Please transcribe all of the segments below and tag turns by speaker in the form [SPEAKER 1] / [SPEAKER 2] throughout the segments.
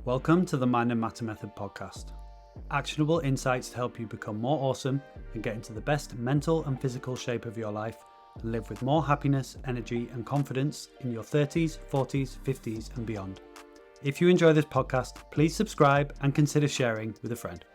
[SPEAKER 1] Welcome to the Mind and Matter Method podcast. Actionable insights to help you become more awesome and get into the best mental and physical shape of your life and live with more happiness, energy, and confidence in your 30s, 40s, 50s, and beyond. If you enjoy this podcast, please subscribe and consider sharing with a friend.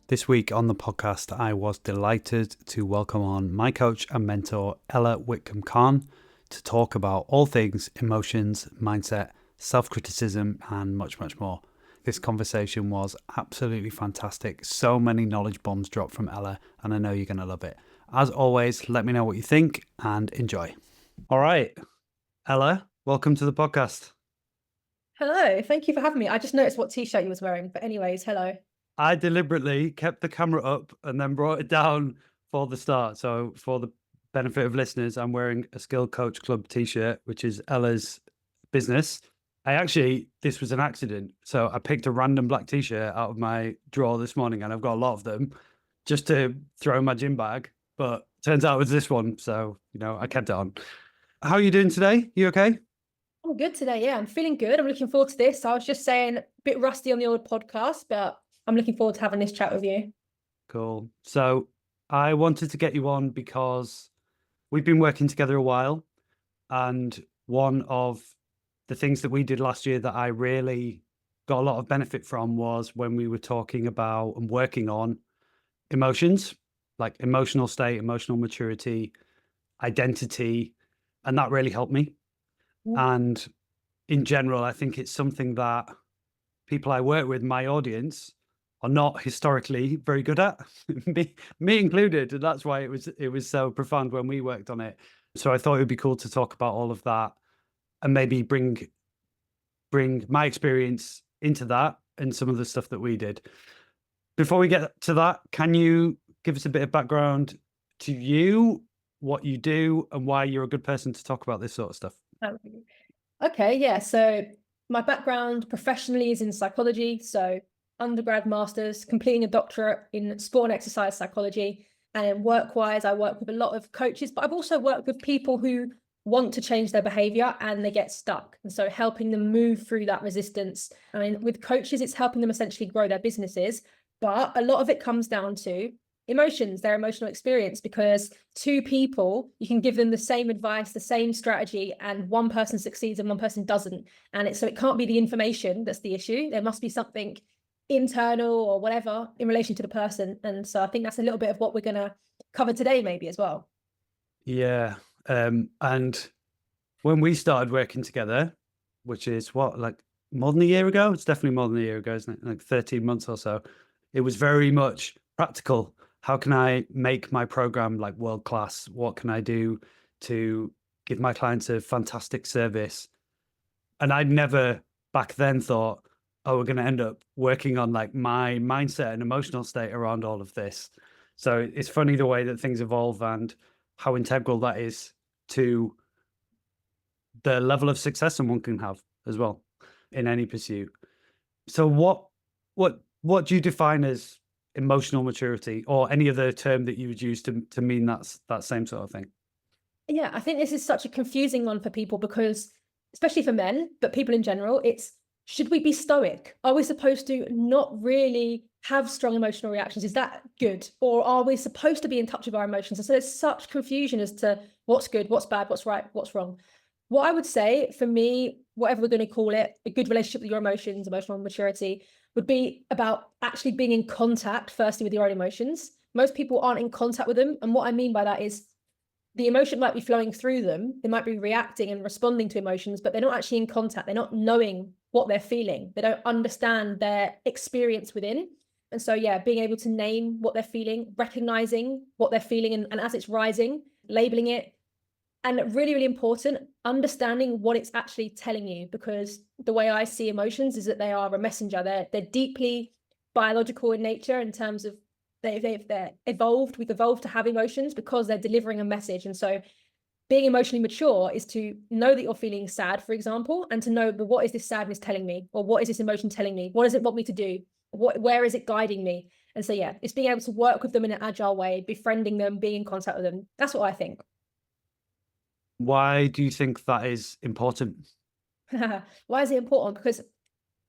[SPEAKER 1] This week on the podcast, I was delighted to welcome on my coach and mentor, Ella-Whitcomb Khan, to talk about all things emotions, mindset, self-criticism, and much, much more. This conversation was absolutely fantastic. So many knowledge bombs dropped from Ella, and I know you're going to love it. As always, let me know what you think and enjoy. All right, Ella, welcome to the podcast.
[SPEAKER 2] Hello, thank you for having me. I just noticed what t-shirt you was wearing, but anyways, hello.
[SPEAKER 1] I deliberately kept the camera up and then brought it down for the start. So for the benefit of listeners, I'm wearing a Skill Coach Club t-shirt, which is Ella's business. This was an accident. So I picked a random black t-shirt out of my drawer this morning, and I've got a lot of them just to throw in my gym bag. But turns out it was this one. So, I kept it on. How are you doing today? You okay?
[SPEAKER 2] I'm good today. Yeah, I'm feeling good. I'm looking forward to this. I was just saying a bit rusty on the old podcast, but I'm looking forward to having this chat with you.
[SPEAKER 1] Cool. So I wanted to get you on because we've been working together a while, and one of the things that we did last year that I really got a lot of benefit from was when we were talking about and working on emotions, like emotional state, emotional maturity, identity, and that really helped me. And in general, I think it's something that people I work with, my audience, are not historically very good at, me included. And that's why it was so profound when we worked on it. So I thought it would be cool to talk about all of that and maybe bring my experience into that and some of the stuff that we did. Before we get to that, can you give us a bit of background to you, what you do, and why you're a good person to talk about this sort of stuff?
[SPEAKER 2] Okay, yeah. So my background professionally is in psychology. So undergrad, master's, completing a doctorate in sport and exercise psychology. And then work-wise, I work with a lot of coaches, but I've also worked with people who want to change their behavior and they get stuck. And so helping them move through that resistance. I mean, with coaches, it's helping them essentially grow their businesses. But a lot of it comes down to emotions, their emotional experience, because two people, you can give them the same advice, the same strategy, and one person succeeds and one person doesn't. And so it can't be the information that's the issue. There must be something internal or whatever in relation to the person. And so I think that's a little bit of what we're going to cover today maybe as well.
[SPEAKER 1] Yeah. And when we started working together, which is like more than a year ago, it's definitely more than a year ago, isn't it? Like 13 months or so. It was very much practical. How can I make my program like world class? What can I do to give my clients a fantastic service? And I'd never back then thought, oh, we're going to end up working on like my mindset and emotional state around all of this. So it's funny the way that things evolve and how integral that is to the level of success someone can have as well in any pursuit. So what do you define as emotional maturity, or any other term that you would use to mean that same sort of thing?
[SPEAKER 2] Yeah, I think this is such a confusing one for people because, especially for men, but people in general, it's, should we be stoic? Are we supposed to not really have strong emotional reactions? Is that good? Or are we supposed to be in touch with our emotions? And so there's such confusion as to what's good, what's bad, what's right, what's wrong. What I would say for me, whatever we're going to call it, a good relationship with your emotions, emotional maturity, would be about actually being in contact firstly with your own emotions. Most people aren't in contact with them. And what I mean by that is the emotion might be flowing through them. They might be reacting and responding to emotions, but they're not actually in contact. They're not knowing what they're feeling. They don't understand their experience within. And so, yeah, being able to name what they're feeling, recognizing what they're feeling, and as it's rising, labeling it. And really, really important, understanding what it's actually telling you, because the way I see emotions is that they are a messenger. They're deeply biological in nature in terms of they're evolved. We've evolved to have emotions because they're delivering a message. And so being emotionally mature is to know that you're feeling sad, for example, and to know, but what is this sadness telling me? Or what is this emotion telling me? What does it want me to do? Where is it guiding me? And so, yeah, it's being able to work with them in an agile way, befriending them, being in contact with them. That's what I think.
[SPEAKER 1] Why do you think that is important?
[SPEAKER 2] Why is it important? Because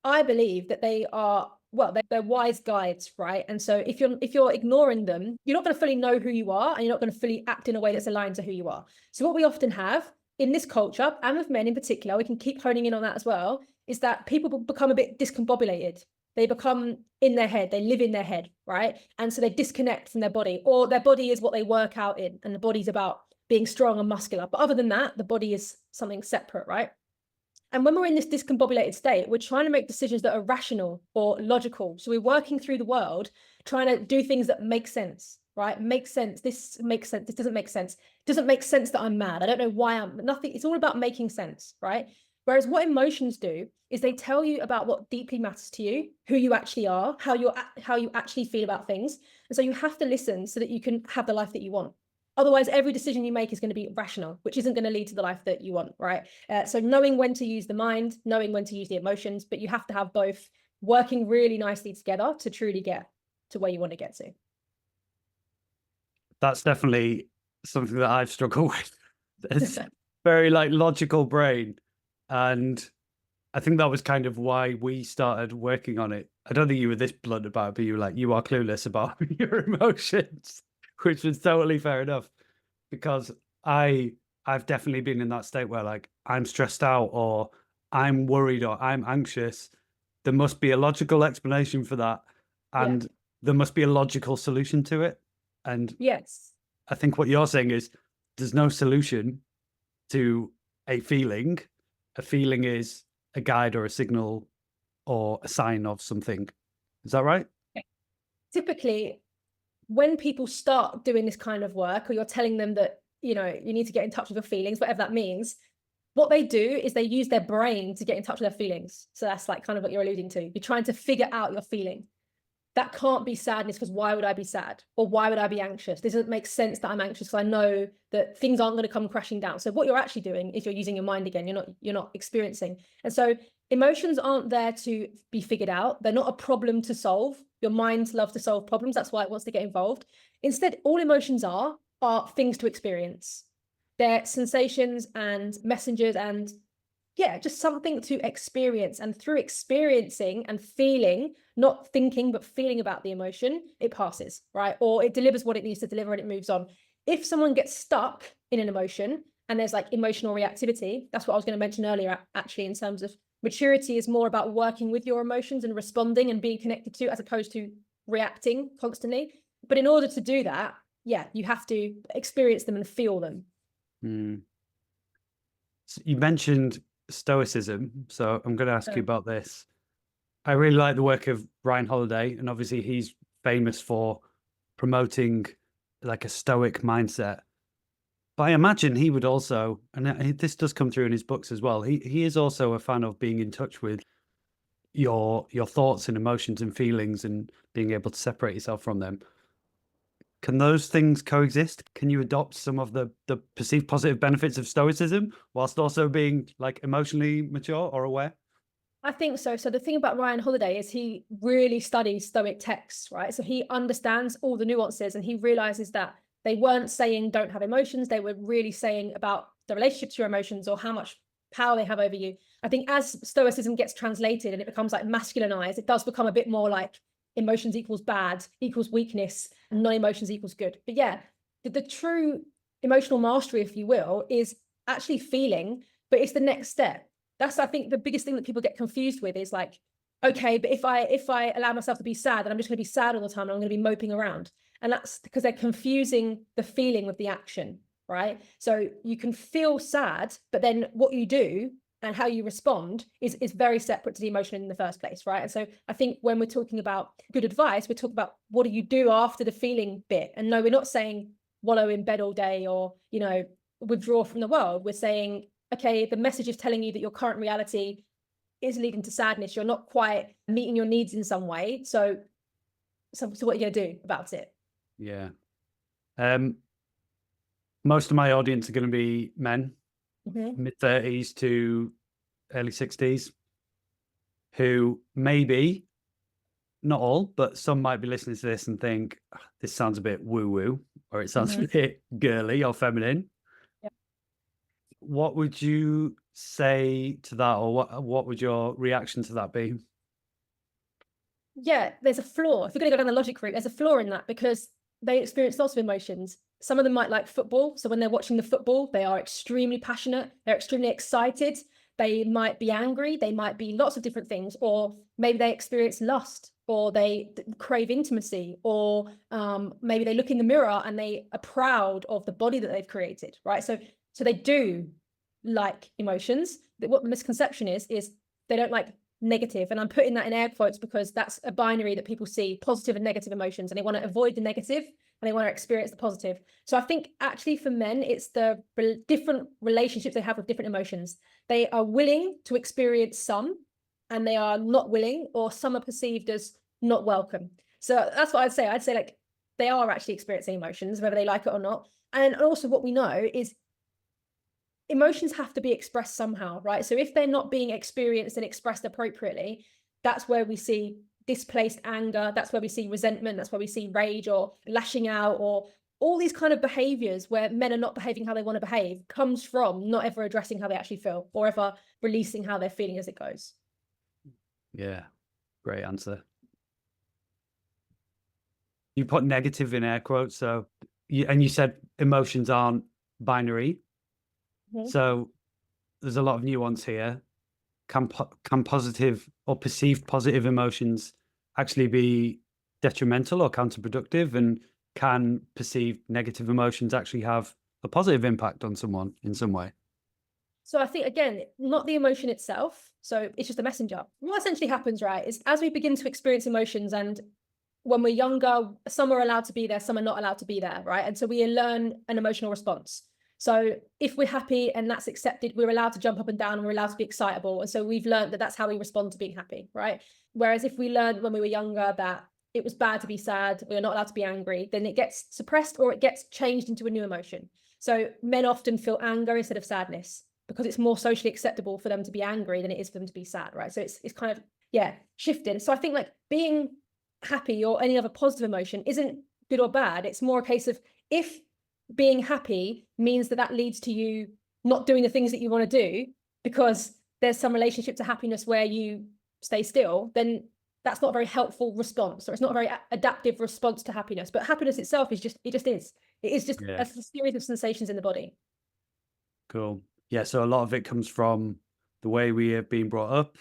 [SPEAKER 2] I believe that they are, well, they're wise guides, right? And so if you're ignoring them, you're not going to fully know who you are, and you're not going to fully act in a way that's aligned to who you are. So what we often have in this culture, and with men in particular, we can keep honing in on that as well, is that people become a bit discombobulated. They become in their head, they live in their head, right? And so they disconnect from their body, or their body is what they work out in, and the body's about being strong and muscular. But other than that, the body is something separate, right? And when we're in this discombobulated state, we're trying to make decisions that are rational or logical. So we're working through the world, trying to do things that make sense, right? Makes sense. This makes sense. This doesn't make sense. It doesn't make sense that I'm mad. I don't know why I'm nothing. It's all about making sense, right? Whereas what emotions do is they tell you about what deeply matters to you, who you actually are, how you actually feel about things. And so you have to listen so that you can have the life that you want. Otherwise, every decision you make is going to be rational, which isn't going to lead to the life that you want, right? So knowing when to use the mind, knowing when to use the emotions, but you have to have both working really nicely together to truly get to where you want to get to.
[SPEAKER 1] That's definitely something that I've struggled with. It's very like logical brain. And I think that was kind of why we started working on it. I don't think you were this blunt about it, but you were like, you are clueless about your emotions, which was totally fair enough. Because I've definitely been in that state where like I'm stressed out or I'm worried or I'm anxious. There must be a logical explanation for that.
[SPEAKER 2] Yeah.
[SPEAKER 1] And there must be a logical solution to it. And
[SPEAKER 2] Yes.
[SPEAKER 1] I think what you're saying is there's no solution to a feeling. A feeling is a guide or a signal or a sign of something. Is that right?
[SPEAKER 2] Typically, when people start doing this kind of work, or you're telling them that, you need to get in touch with your feelings, whatever that means, what they do is they use their brain to get in touch with their feelings. So that's like kind of what you're alluding to. You're trying to figure out your feeling. That can't be sadness, because why would I be sad? Or why would I be anxious? This doesn't make sense that I'm anxious, because I know that things aren't going to come crashing down. So what you're actually doing is you're using your mind again. You're not experiencing. And so emotions aren't there to be figured out. They're not a problem to solve. Your mind loves to solve problems. That's why it wants to get involved. Instead, all emotions are things to experience. They're sensations and messengers, and yeah, just something to experience. And through experiencing and feeling, not thinking, but feeling about the emotion, it passes, right? Or it delivers what it needs to deliver and it moves on. If someone gets stuck in an emotion and there's like emotional reactivity, that's what I was going to mention earlier, actually, in terms of maturity is more about working with your emotions and responding and being connected to, as opposed to reacting constantly. But in order to do that, yeah, you have to experience them and feel them.
[SPEAKER 1] So you mentioned stoicism, so I'm going to ask you
[SPEAKER 2] So,
[SPEAKER 1] about this. I really like the work of Ryan Holiday, and obviously he's famous for promoting like a stoic mindset. But I imagine he would also, and this does come through in his books as well. He is also a fan of being in touch with your thoughts and emotions and feelings and being able to separate yourself from them. Can those things coexist? Can you adopt some of the perceived positive benefits of stoicism whilst also being like emotionally mature or aware?
[SPEAKER 2] I think so. So the thing about Ryan Holiday is he really studies Stoic texts, right? So he understands all the nuances, and he realizes that they weren't saying don't have emotions. They were really saying about the relationship to your emotions, or how much power they have over you. I think as Stoicism gets translated and it becomes like masculinized, it does become a bit more like emotions equals bad, equals weakness, and non-emotions equals good. But yeah, the true emotional mastery, if you will, is actually feeling, but it's the next step. That's, I think, the biggest thing that people get confused with is like, okay, but if I allow myself to be sad, then I'm just going to be sad all the time and I'm going to be moping around. And that's because they're confusing the feeling with the action, right? So you can feel sad, but then what you do and how you respond is very separate to the emotion in the first place, right? And so I think when we're talking about good advice, we're talking about what do you do after the feeling bit. And no, we're not saying wallow in bed all day or, withdraw from the world. We're saying, okay, the message is telling you that your current reality is leading to sadness. You're not quite meeting your needs in some way. So what are you going to do about it?
[SPEAKER 1] Yeah. Most of my audience are going to be men, mid-30s to early 60s, who maybe, not all, but some might be listening to this and think, this sounds a bit woo-woo, or it sounds a bit girly or feminine.
[SPEAKER 2] Yeah.
[SPEAKER 1] What would you say to that, or what would your reaction to that be?
[SPEAKER 2] Yeah, there's a flaw. If we're going to go down the logic route, there's a flaw in that because they experience lots of emotions. Some of them might like football. So when they're watching the football, they are extremely passionate. They're extremely excited. They might be angry. They might be lots of different things. Or maybe they experience lust, or they crave intimacy, or maybe they look in the mirror and they are proud of the body that they've created, right? So they do like emotions. What the misconception is they don't like negative, and I'm putting that in air quotes because that's a binary that people see, positive and negative emotions, and they want to avoid the negative and they want to experience the positive. So I think actually for men, it's the different relationships they have with different emotions. They are willing to experience some, and they are not willing, or some are perceived as not welcome. So that's what I'd say. I'd say like they are actually experiencing emotions, whether they like it or not. And also what we know is emotions have to be expressed somehow, right? So if they're not being experienced and expressed appropriately, that's where we see displaced anger, that's where we see resentment, that's where we see rage or lashing out, or all these kind of behaviors where men are not behaving how they want to behave comes from not ever addressing how they actually feel or ever releasing how they're feeling as it goes.
[SPEAKER 1] Yeah, great answer. You put negative in air quotes, so you said emotions aren't binary.
[SPEAKER 2] Mhm.
[SPEAKER 1] So there's a lot of nuance here. Can positive or perceived positive emotions actually be detrimental or counterproductive? And can perceived negative emotions actually have a positive impact on someone in some way?
[SPEAKER 2] So I think again, not the emotion itself. So it's just a messenger. What essentially happens, right, is as we begin to experience emotions, and when we're younger, some are allowed to be there, some are not allowed to be there, right? And so we learn an emotional response. So if we're happy and that's accepted, we're allowed to jump up and down and we're allowed to be excitable. And so we've learned that that's how we respond to being happy, right? Whereas if we learned when we were younger that it was bad to be sad, we are not allowed to be angry, then it gets suppressed or it gets changed into a new emotion. So men often feel anger instead of sadness because it's more socially acceptable for them to be angry than it is for them to be sad, right? So it's kind of, yeah, shifted. So I think like being happy or any other positive emotion isn't good or bad. It's more a case of if being happy means that that leads to you not doing the things that you want to do because there's some relationship to happiness where you stay still, then that's not a very helpful response, or it's not a very adaptive response to happiness. But happiness itself is just, it just is. It is just
[SPEAKER 1] Yeah,
[SPEAKER 2] a series of sensations in the body.
[SPEAKER 1] cool. Yeah, so a lot of it comes from the way we have been brought up,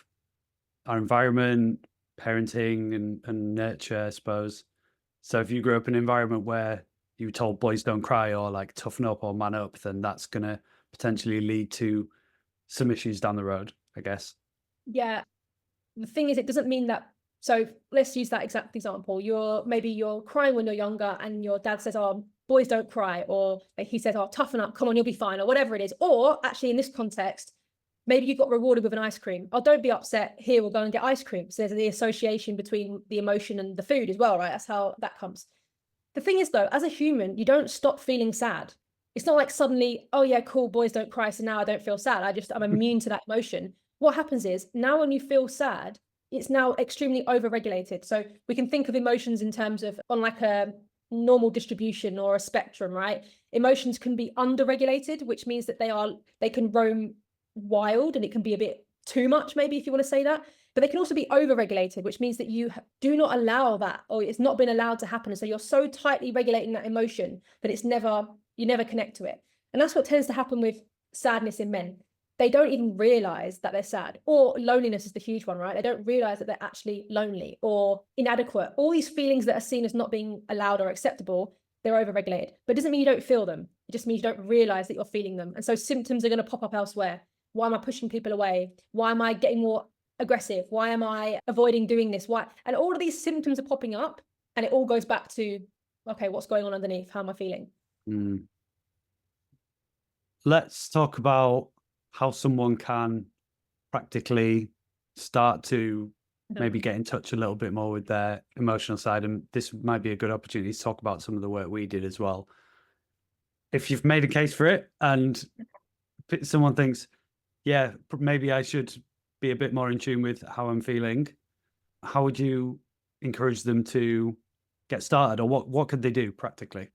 [SPEAKER 1] our environment, parenting, and nurture, I suppose. So if you grew up in an environment where you were told boys don't cry or like toughen up or man up, then that's gonna potentially lead to some issues down the road, I guess.
[SPEAKER 2] Yeah. The thing is, it doesn't mean that. So let's use that exact example. Maybe you're crying when you're younger and your dad says, oh, boys don't cry, or he says, oh, toughen up, come on, you'll be fine, or whatever it is. Or actually in this context, maybe you got rewarded with an ice cream. Oh, don't be upset, here, we'll go and get ice cream. So there's the association between the emotion and the food as well, right? That's how that comes. The thing is though, as a human, you don't stop feeling sad. It's not like suddenly, oh yeah, cool, boys don't cry, so now I don't feel sad. I'm immune to that emotion. What happens is now when you feel sad, it's now extremely overregulated. So we can think of emotions in terms of on like a normal distribution or a spectrum, right? Emotions can be underregulated, which means that they can roam wild and it can be a bit too much, maybe if you want to say that. But they can also be overregulated, which means that you do not allow that, or it's not been allowed to happen. And so you're so tightly regulating that emotion that you never connect to it. And that's what tends to happen with sadness in men. They don't even realize that they're sad. Or loneliness is the huge one, right? They don't realize that they're actually lonely or inadequate. All these feelings that are seen as not being allowed or acceptable, they're overregulated. But it doesn't mean you don't feel them. It just means you don't realize that you're feeling them. And so symptoms are going to pop up elsewhere. Why am I pushing people away? Why am I getting more aggressive? Why am I avoiding doing this? Why? And all of these symptoms are popping up, and it all goes back to, okay, what's going on underneath? How am I feeling?
[SPEAKER 1] Mm. Let's talk about how someone can practically start to maybe get in touch a little bit more with their emotional side. And this might be a good opportunity to talk about some of the work we did as well. If you've made a case for it and someone thinks, yeah, maybe I should be a bit more in tune with how I'm feeling, how would you encourage them to get started, or what could they do practically?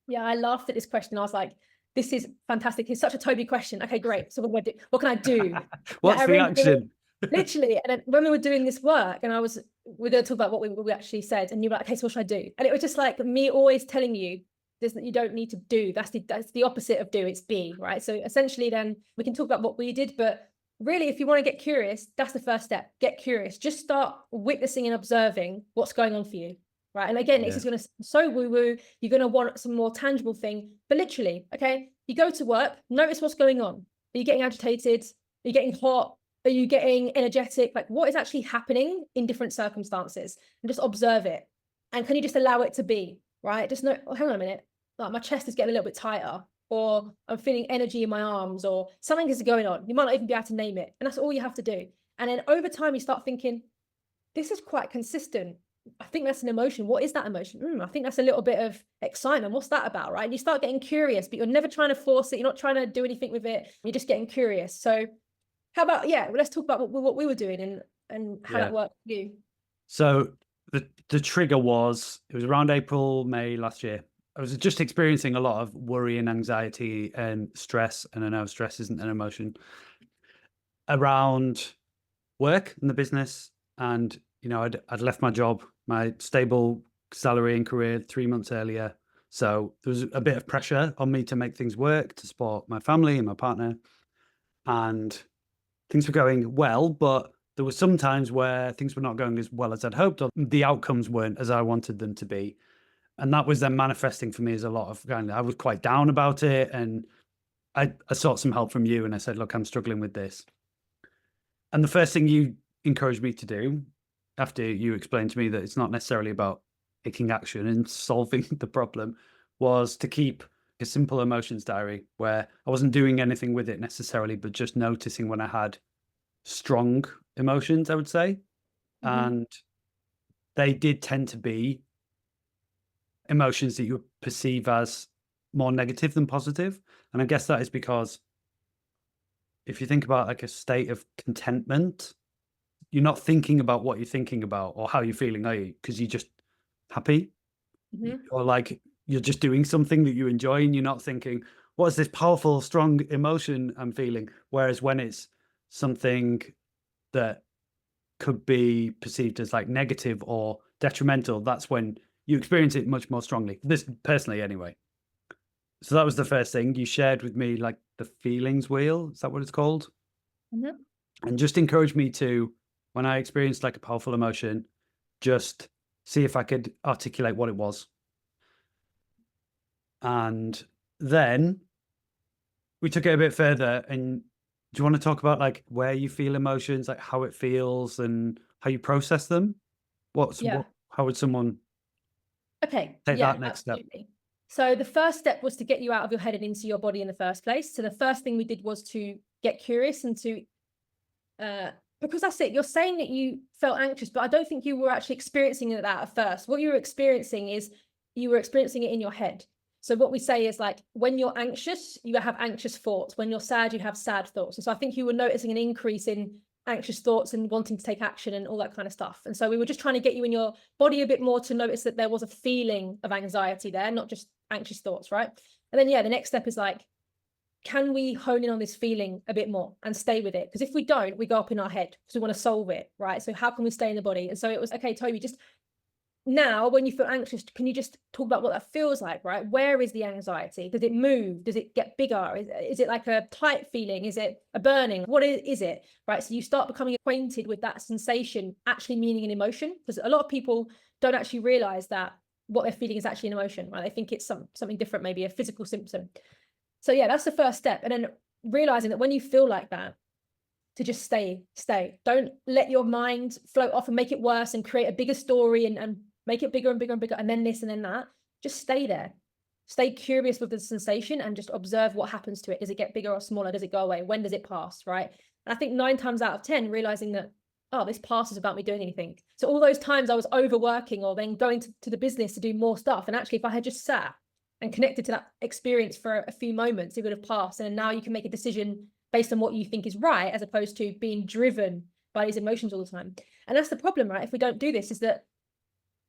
[SPEAKER 2] Yeah, I laughed at this question. I was like, this is fantastic. It's such a Toby question. Okay, great. So what do I do? What can I do?
[SPEAKER 1] What's the action?
[SPEAKER 2] Literally. And then when we were doing this work, and we're going to talk about what we actually said, and you were like, okay, so what should I do? And it was just like me always telling you this, that you don't need to do. That's the opposite of do. It's be, right? So essentially, then we can talk about what we did, but really, if you want to get curious, that's the first step. Get curious. Just start witnessing and observing what's going on for you. Right. And again, this is going to so woo-woo. You're going to want some more tangible thing. But literally, okay, you go to work, notice what's going on. Are you getting agitated? Are you getting hot? Are you getting energetic? Like, what is actually happening in different circumstances? And just observe it. And can you just allow it to be? Right. Just know, oh, hang on a minute. Like, my chest is getting a little bit tighter, or I'm feeling energy in my arms, or something is going on. You might not even be able to name it. And that's all you have to do. And then over time, you start thinking, this is quite consistent. I think that's an emotion. What is that emotion? I think that's a little bit of excitement. What's that about? Right. And you start getting curious, but you're never trying to force it. You're not trying to do anything with it. You're just getting curious. So how about, well, let's talk about what we were doing and how that worked for you.
[SPEAKER 1] So the trigger was, it was around April, May last year. I was just experiencing a lot of worry and anxiety and stress. And I know stress isn't an emotion, around work and the business. And, I'd left my job, my stable salary and career 3 months earlier. So there was a bit of pressure on me to make things work, to support my family and my partner. And things were going well, but there were some times where things were not going as well as I'd hoped, or the outcomes weren't as I wanted them to be. And that was then manifesting for me as a lot of I was quite down about it. And I sought some help from you, and I said, look, I'm struggling with this. And the first thing you encouraged me to do, after you explained to me that it's not necessarily about taking action and solving the problem, was to keep a simple emotions diary where I wasn't doing anything with it necessarily, but just noticing when I had strong emotions, I would say. And they did tend to be emotions that you perceive as more negative than positive. And I guess that is because if you think about like a state of contentment, you're not thinking about what you're thinking about or how you're feeling, are you? Because you're just happy, or like you're just doing something that you enjoy, and you're not thinking, what is this powerful, strong emotion I'm feeling? Whereas when it's something that could be perceived as like negative or detrimental, that's when you experience it much more strongly. This personally, anyway. So that was the first thing you shared with me, like the feelings wheel. Is that what it's called? And just encouraged me to, when I experienced like a powerful emotion, just see if I could articulate what it was. And then we took it a bit further. And do you want to talk about like where you feel emotions, like how it feels and how you process them? How would someone take that next step?
[SPEAKER 2] So the first step was to get you out of your head and into your body in the first place. So the first thing we did was to get curious and to, because that's it. You're saying that you felt anxious, but I don't think you were actually experiencing that at first. What you were experiencing is you were experiencing it in your head. So what we say is like, when you're anxious, you have anxious thoughts. When you're sad, you have sad thoughts. And so I think you were noticing an increase in anxious thoughts and wanting to take action and all that kind of stuff. And so we were just trying to get you in your body a bit more to notice that there was a feeling of anxiety there, not just anxious thoughts, right? And then, the next step is like, can we hone in on this feeling a bit more and stay with it? Because if we don't, we go up in our head because we want to solve it, right? So how can we stay in the body? And so it was, okay, Toby, just now when you feel anxious, can you just talk about what that feels like, right? Where is the anxiety? Does it move? Does it get bigger? Is it like a tight feeling? Is it a burning? What is it, right? So you start becoming acquainted with that sensation actually meaning an emotion, because a lot of people don't actually realize that what they're feeling is actually an emotion, right? They think it's something different, maybe a physical symptom. So that's the first step. And then realizing that when you feel like that, to just stay. Don't let your mind float off and make it worse and create a bigger story and make it bigger and bigger and bigger, and then this and then that. Just stay there. Stay curious with the sensation and just observe what happens to it. Does it get bigger or smaller? Does it go away? When does it pass, right? And I think 9 times out of 10, realizing that, oh, this passes without me doing anything. So all those times I was overworking or then going to the business to do more stuff. And actually, if I had just sat and connected to that experience for a few moments, it would have passed. And now you can make a decision based on what you think is right, as opposed to being driven by these emotions all the time. And that's the problem, right? If we don't do this, is that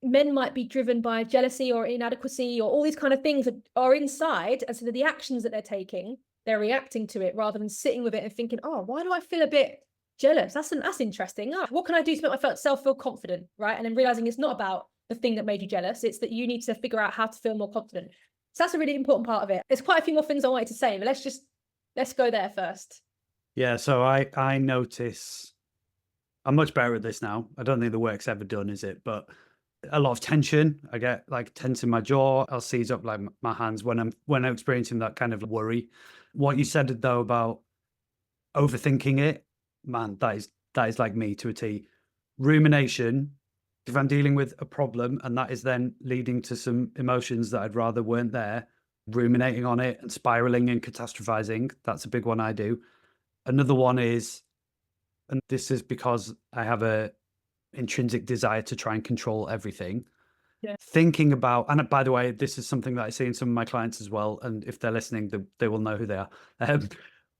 [SPEAKER 2] men might be driven by jealousy or inadequacy or all these kind of things that are inside. And so the actions that they're taking, they're reacting to it rather than sitting with it and thinking, oh, why do I feel a bit jealous? That's interesting. Oh, what can I do to make myself feel confident, right? And then realizing it's not about the thing that made you jealous. It's that you need to figure out how to feel more confident. So that's a really important part of it. There's quite a few more things I wanted to say, but let's go there first.
[SPEAKER 1] Yeah, so I notice I'm much better at this now. I don't think the work's ever done, is it? But a lot of tension. I get like tense in my jaw. I'll seize up like my hands when I'm experiencing that kind of worry. What you said though about overthinking it, man, that is like me to a T. Rumination. If I'm dealing with a problem and that is then leading to some emotions that I'd rather weren't there, ruminating on it and spiraling and catastrophizing, that's a big one I do. Another one is, and this is because I have a intrinsic desire to try and control everything.
[SPEAKER 2] Yeah.
[SPEAKER 1] Thinking about, and by the way, this is something that I see in some of my clients as well. And if they're listening, they will know who they are.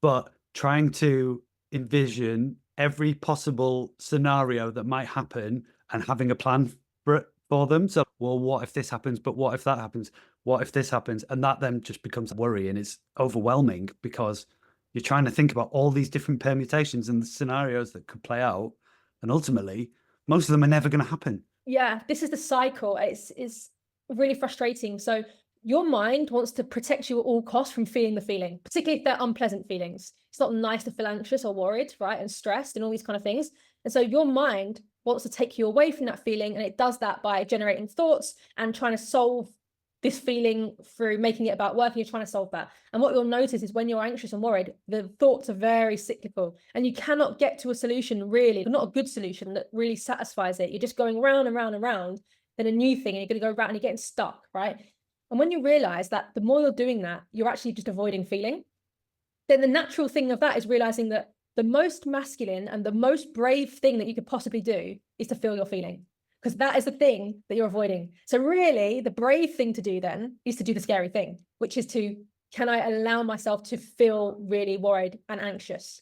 [SPEAKER 1] But trying to envision every possible scenario that might happen and having a plan for them. So, well, what if this happens? But what if that happens? What if this happens? And that then just becomes worry, and it's overwhelming because you're trying to think about all these different permutations and the scenarios that could play out. And ultimately, most of them are never going to happen.
[SPEAKER 2] Yeah, this is the cycle. It's really frustrating. So your mind wants to protect you at all costs from feeling the feeling, particularly if they're unpleasant feelings. It's not nice to feel anxious or worried, right? And stressed and all these kind of things. And so your mind wants to take you away from that feeling. And it does that by generating thoughts and trying to solve this feeling through making it about work. And you're trying to solve that. And what you'll notice is when you're anxious and worried, the thoughts are very cyclical and you cannot get to a solution really, not a good solution that really satisfies it. You're just going round and round and round, then a new thing, and you're going to go around and you're getting stuck, right? And when you realize that the more you're doing that, you're actually just avoiding feeling, then the natural thing of that is realizing that the most masculine and the most brave thing that you could possibly do is to feel your feeling, because that is the thing that you're avoiding. So really, the brave thing to do then is to do the scary thing, which is can I allow myself to feel really worried and anxious?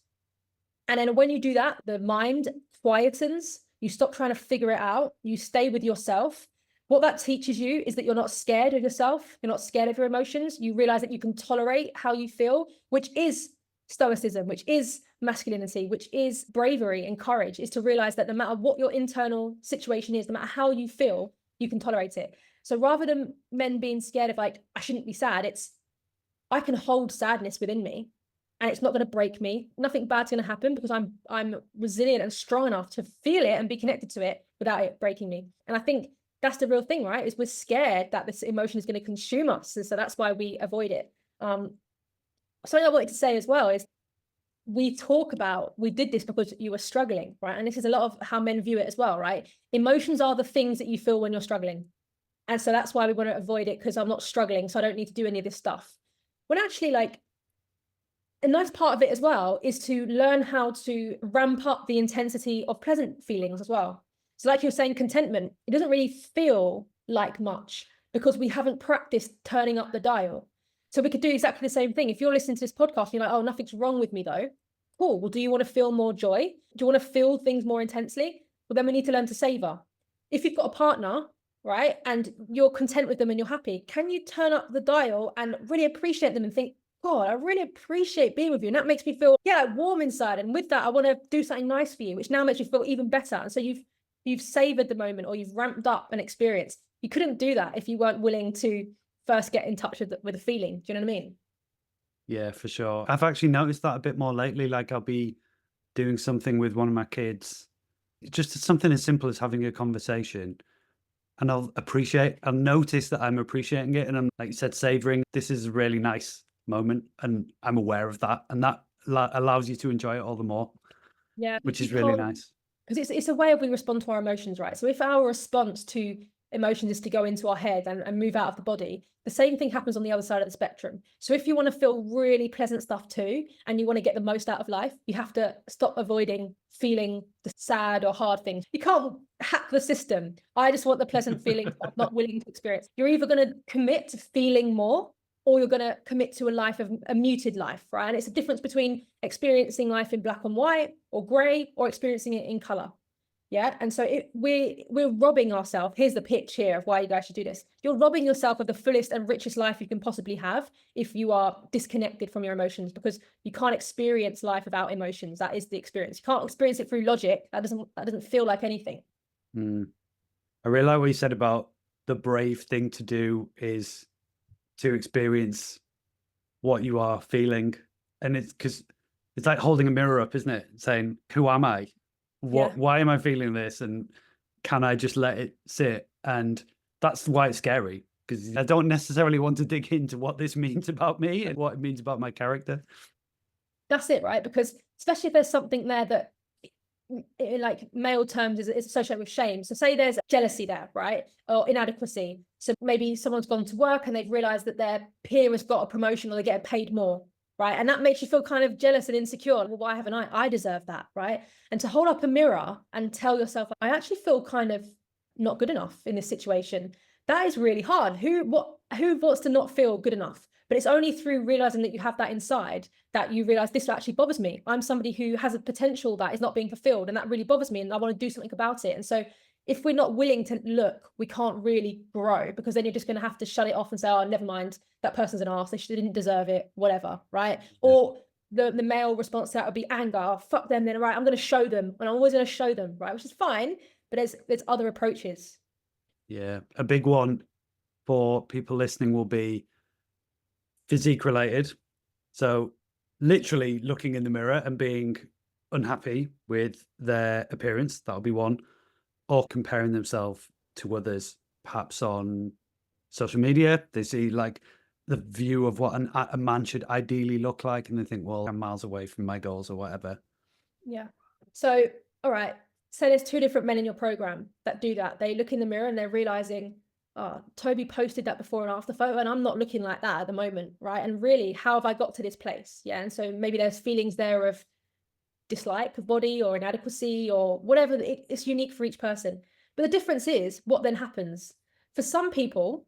[SPEAKER 2] And then when you do that, the mind quietens, you stop trying to figure it out, you stay with yourself. What that teaches you is that you're not scared of yourself. You're not scared of your emotions. You realize that you can tolerate how you feel, which is stoicism, which is masculinity, which is bravery and courage, is to realize that no matter what your internal situation is, no matter how you feel, you can tolerate it. So rather than men being scared of like, I shouldn't be sad, it's I can hold sadness within me and it's not going to break me. Nothing bad's going to happen because I'm resilient and strong enough to feel it and be connected to it without it breaking me. And I think that's the real thing, right? Is we're scared that this emotion is going to consume us. And so that's why we avoid it. Something I wanted to say as well is we did this because you were struggling, right? And this is a lot of how men view it as well, right? Emotions are the things that you feel when you're struggling. And so that's why we want to avoid it, because I'm not struggling, so I don't need to do any of this stuff. When actually, like, a nice part of it as well is to learn how to ramp up the intensity of pleasant feelings as well. So like you're saying, contentment, it doesn't really feel like much because we haven't practiced turning up the dial. So we could do exactly the same thing. If you're listening to this podcast, and you're like, oh, nothing's wrong with me though. Cool. Well, do you want to feel more joy? Do you want to feel things more intensely? Well, then we need to learn to savor. If you've got a partner, right, and you're content with them and you're happy, can you turn up the dial and really appreciate them and think, God, I really appreciate being with you. And that makes me feel, like warm inside. And with that, I want to do something nice for you, which now makes you feel even better. And so you've savored the moment, or you've ramped up an experience. You couldn't do that if you weren't willing to first get in touch with a feeling. Do you know what I mean?
[SPEAKER 1] Yeah, for sure. I've actually noticed that a bit more lately. Like I'll be doing something with one of my kids, just something as simple as having a conversation. And I'll notice that I'm appreciating it. And I'm, like you said, savoring. This is a really nice moment. And I'm aware of that. And that allows you to enjoy it all the more,
[SPEAKER 2] Yeah.
[SPEAKER 1] which is really nice.
[SPEAKER 2] Because it's a way of we respond to our emotions, right? So if our response to emotions is to go into our head and move out of the body, the same thing happens on the other side of the spectrum. So if you want to feel really pleasant stuff too, and you want to get the most out of life, you have to stop avoiding feeling the sad or hard things. You can't hack the system. I just want the pleasant feelings I'm not willing to experience. You're either going to commit to feeling more, or you're going to commit to a life of a muted life, right? And it's a difference between experiencing life in black and white or gray, or experiencing it in color. Yeah. And so we're robbing ourselves. Here's the pitch here of why you guys should do this. You're robbing yourself of the fullest and richest life you can possibly have if you are disconnected from your emotions, because you can't experience life without emotions. That is the experience. You can't experience it through logic. That doesn't feel like anything.
[SPEAKER 1] Mm. I really like what you said about the brave thing to do is to experience what you are feeling. And it's because it's like holding a mirror up, isn't it? Saying, who am I?
[SPEAKER 2] Yeah.
[SPEAKER 1] Why am I feeling this? And can I just let it sit? And that's why it's scary, because I don't necessarily want to dig into what this means about me and what it means about my character.
[SPEAKER 2] That's it, right? Because especially if there's something there that in like male terms is associated with shame. So say there's jealousy there, right? Or inadequacy. So maybe someone's gone to work and they've realized that their peer has got a promotion or they're getting paid more, right? And that makes you feel kind of jealous and insecure. Well, why haven't I deserve that, right? And to hold up a mirror and tell yourself, I actually feel kind of not good enough in this situation. That is really hard. Who wants to not feel good enough? But it's only through realizing that you have that inside that you realize this actually bothers me. I'm somebody who has a potential that is not being fulfilled, and that really bothers me, and I want to do something about it. And so if we're not willing to look, we can't really grow, because then you're just going to have to shut it off and say, oh, never mind, that person's an arse, they didn't deserve it, whatever, right? Yeah. Or the male response to that would be anger. Oh, fuck them then, right? I'm going to show them, and I'm always going to show them, right? Which is fine, but there's other approaches.
[SPEAKER 1] Yeah. A big one for people listening will be physique related. So literally looking in the mirror and being unhappy with their appearance, that'll be one, or comparing themselves to others, perhaps on social media. They see like the view of what a man should ideally look like, and they think, well, I'm miles away from my goals or whatever.
[SPEAKER 2] Yeah. So, all right. So there's two different men in your program that do that. They look in the mirror and they're realizing, oh, Toby posted that before and after photo, and I'm not looking like that at the moment, right? And really, how have I got to this place? Yeah. And so maybe there's feelings there of dislike of body or inadequacy or whatever. It's unique for each person. But the difference is what then happens. For some people,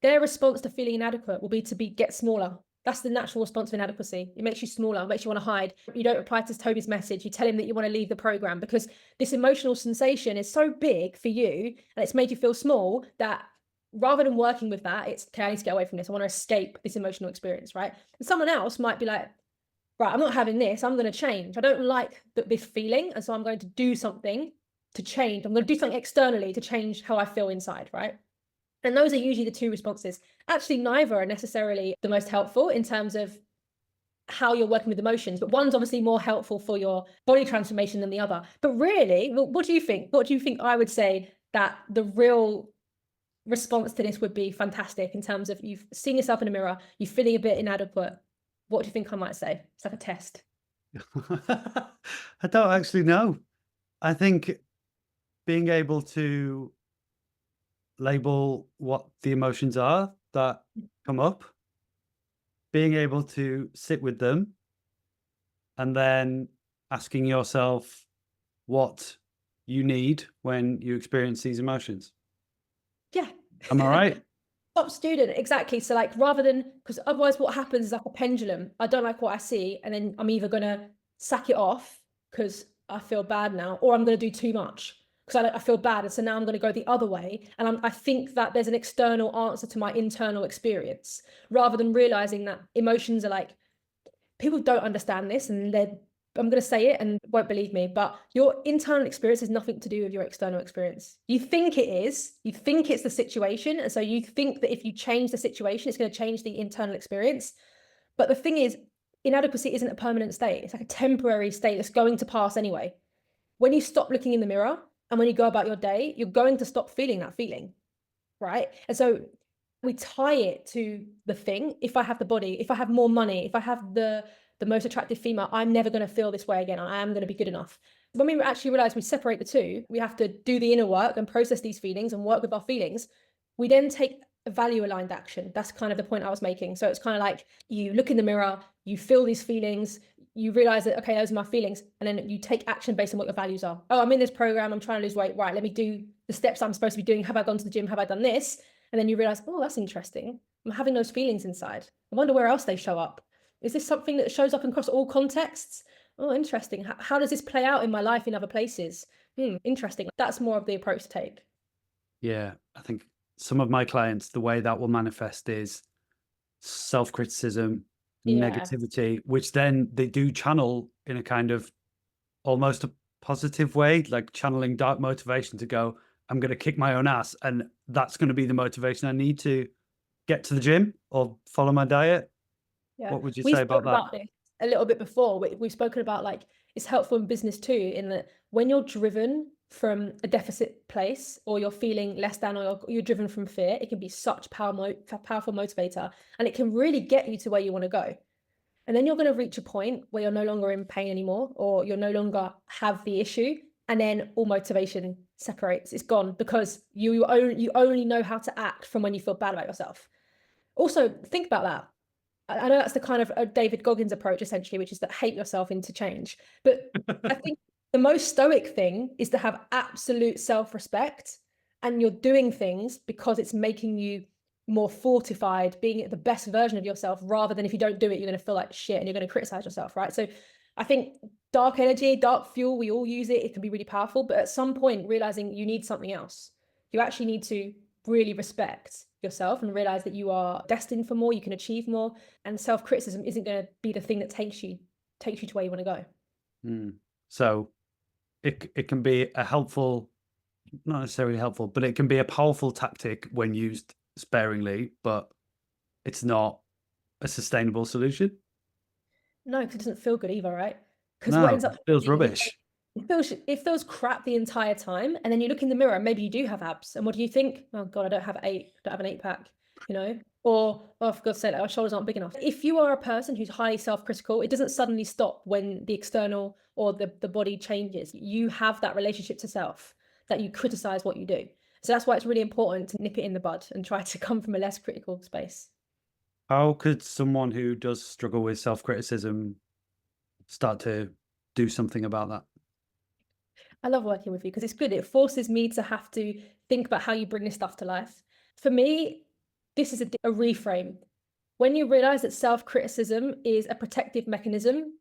[SPEAKER 2] their response to feeling inadequate will be to get smaller. That's the natural response of inadequacy. It makes you smaller, it makes you want to hide. You don't reply to Toby's message. You tell him that you want to leave the program because this emotional sensation is so big for you and it's made you feel small that rather than working with that, it's, okay, I need to get away from this. I want to escape this emotional experience, right? And someone else might be like, right, I'm not having this. I'm going to change. I don't like this feeling. And so I'm going to do something to change. I'm going to do something externally to change how I feel inside, right? And those are usually the two responses. Actually, neither are necessarily the most helpful in terms of how you're working with emotions, but one's obviously more helpful for your body transformation than the other. But really, what do you think? What do you think I would say that the real response to this would be fantastic in terms of you've seen yourself in a mirror, you're feeling a bit inadequate? What do you think I might say? It's like a test.
[SPEAKER 1] I don't actually know. I think being able to label what the emotions are that come up, being able to sit with them, and then asking yourself what you need when you experience these emotions.
[SPEAKER 2] Yeah.
[SPEAKER 1] Am I right?
[SPEAKER 2] Top student, exactly. So like rather than, because otherwise what happens is like a pendulum. I don't like what I see, and then I'm either going to sack it off because I feel bad now, or I'm going to do too much because I feel bad. And so now I'm going to go the other way. And I think that there's an external answer to my internal experience, rather than realizing that emotions are like, people don't understand this, and I'm going to say it and won't believe me, but your internal experience has nothing to do with your external experience. You think it is, you think it's the situation. And so you think that if you change the situation, it's going to change the internal experience. But the thing is, inadequacy isn't a permanent state. It's like a temporary state that's going to pass anyway. When you stop looking in the mirror and when you go about your day, you're going to stop feeling that feeling, right? And so we tie it to the thing. If I have the body, if I have more money, if I have the most attractive female, I'm never going to feel this way again. I am going to be good enough. When we actually realize we separate the two, we have to do the inner work and process these feelings and work with our feelings. We then take a value aligned action. That's kind of the point I was making. So it's kind of like you look in the mirror, you feel these feelings, you realize that, okay, those are my feelings. And then you take action based on what your values are. Oh, I'm in this program, I'm trying to lose weight. Right, let me do the steps I'm supposed to be doing. Have I gone to the gym? Have I done this? And then you realize, oh, that's interesting. I'm having those feelings inside. I wonder where else they show up. Is this something that shows up across all contexts? Oh, interesting. How does this play out in my life in other places? Interesting. That's more of the approach to take.
[SPEAKER 1] Yeah, I think some of my clients, the way that will manifest is self-criticism,
[SPEAKER 2] Yeah.
[SPEAKER 1] negativity, which then they do channel in a kind of almost a positive way, like channeling dark motivation to go, I'm going to kick my own ass. And that's going to be the motivation I need to get to the gym or follow my diet.
[SPEAKER 2] Yeah,
[SPEAKER 1] What would you
[SPEAKER 2] we
[SPEAKER 1] say
[SPEAKER 2] spoke
[SPEAKER 1] about that?
[SPEAKER 2] about this a little bit before. We've spoken about like it's helpful in business too, in that when you're driven from a deficit place or you're feeling less than or you're driven from fear, it can be such powerful motivator and it can really get you to where you want to go. And then you're going to reach a point where you're no longer in pain anymore or you're no longer have the issue. And then all motivation separates. It's gone because you only know how to act from when you feel bad about yourself. Also, think about that. I know that's the kind of a David Goggins approach, essentially, which is that hate yourself into change. But I think the most stoic thing is to have absolute self-respect and you're doing things because it's making you more fortified, being the best version of yourself, rather than if you don't do it, you're going to feel like shit and you're going to criticize yourself, right? So I think dark energy, dark fuel, we all use it. It can be really powerful. But at some point, realizing you need something else, you actually need to really respect yourself and realize that you are destined for more, you can achieve more, and self-criticism isn't going to be the thing that takes you to where you want to go.
[SPEAKER 1] So it can be a helpful, not necessarily helpful, but it can be a powerful tactic when used sparingly, but it's not a sustainable solution.
[SPEAKER 2] No, because it doesn't feel good either, right? Because what
[SPEAKER 1] No,
[SPEAKER 2] ends up
[SPEAKER 1] it feels
[SPEAKER 2] happening is
[SPEAKER 1] rubbish.
[SPEAKER 2] it feels crap the entire time, and then you look in the mirror and maybe you do have abs, and what do you think? Oh God, I don't have an 8 pack, you know? Or oh, for God's sake, our shoulders aren't big enough. If you are a person who's highly self-critical, it doesn't suddenly stop when the external or the body changes. You have that relationship to self that you criticize what you do. So that's why it's really important to nip it in the bud and try to come from a less critical space.
[SPEAKER 1] How could someone who does struggle with self-criticism start to do something about that?
[SPEAKER 2] I love working with you because it's good. It forces me to have to think about how you bring this stuff to life. For me, this is a reframe. When you realize that self-criticism is a protective mechanism,